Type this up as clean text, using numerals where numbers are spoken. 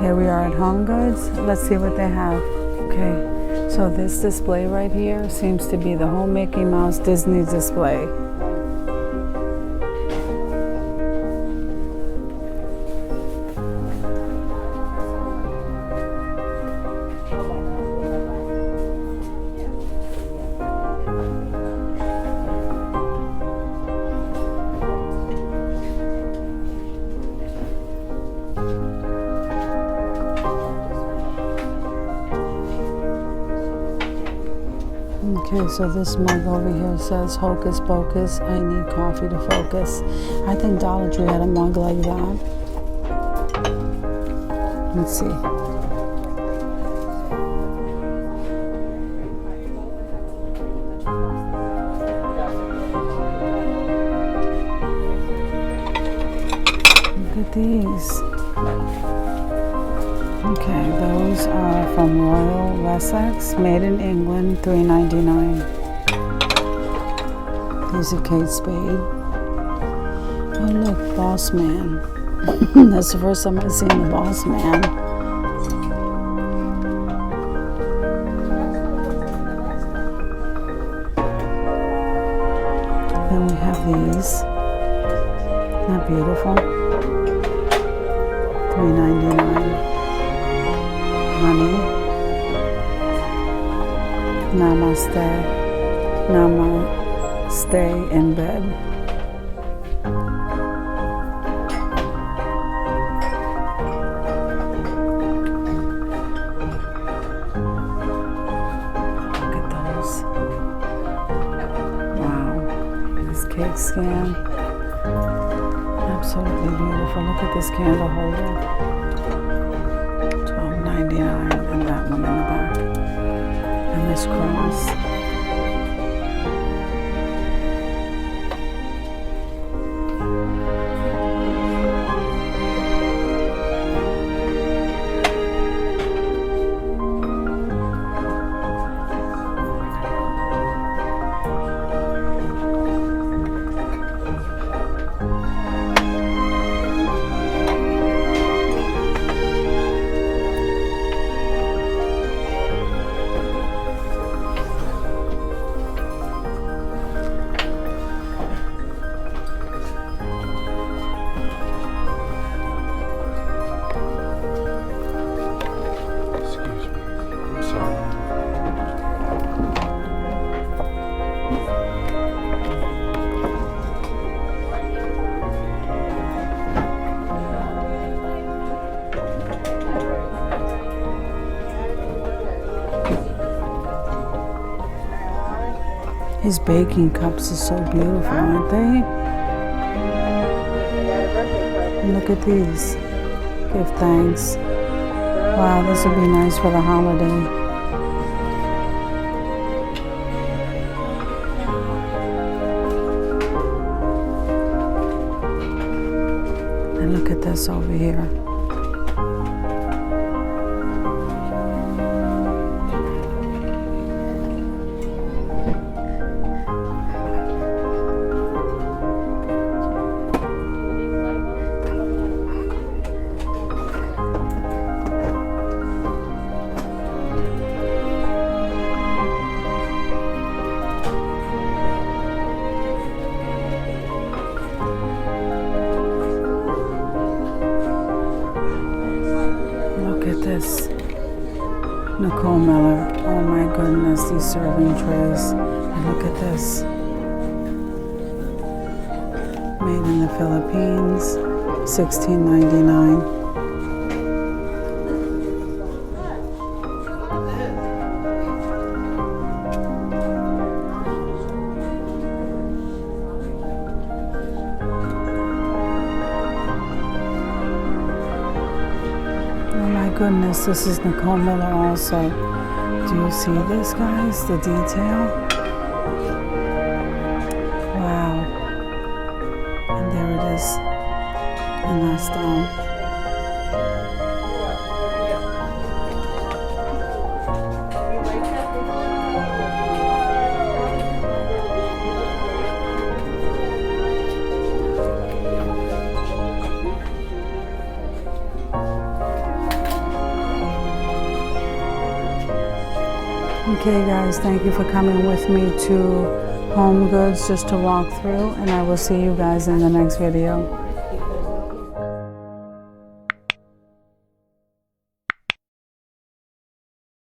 Here we are at HomeGoods. Let's see what they have. Okay, so this display right here seems to be the whole Mickey Mouse Disney display. Okay, so this mug over here says Hocus Pocus, I need coffee to focus. I think Dollar Tree had a mug like that. Let's see. Look at these. Okay, those are from Royal Wessex, made in England, $3.99. These are Kate Spade. Oh look, Boss Man. That's the first time I've seen the Boss Man. Then we have these. Isn't that beautiful? $3.99. Honey, namaste, namaste in bed. Look at those. Wow, this cake scan. Absolutely beautiful. Look at this candle holder. $12.99, and that one in the back, and this cross. His baking cups are so beautiful, aren't they? Look at these. Give thanks. Wow, this would be nice for the holiday. And look at this over here. This Nicole Miller. Oh my goodness, these serving trays. And look at this. Made in the Philippines, $16.99. Goodness, this is Nicole Miller also. Do you see this, guys? The detail? Wow. And there it is in that stone. Okay guys, thank you for coming with me to Home Goods just to walk through, and I will see you guys in the next video.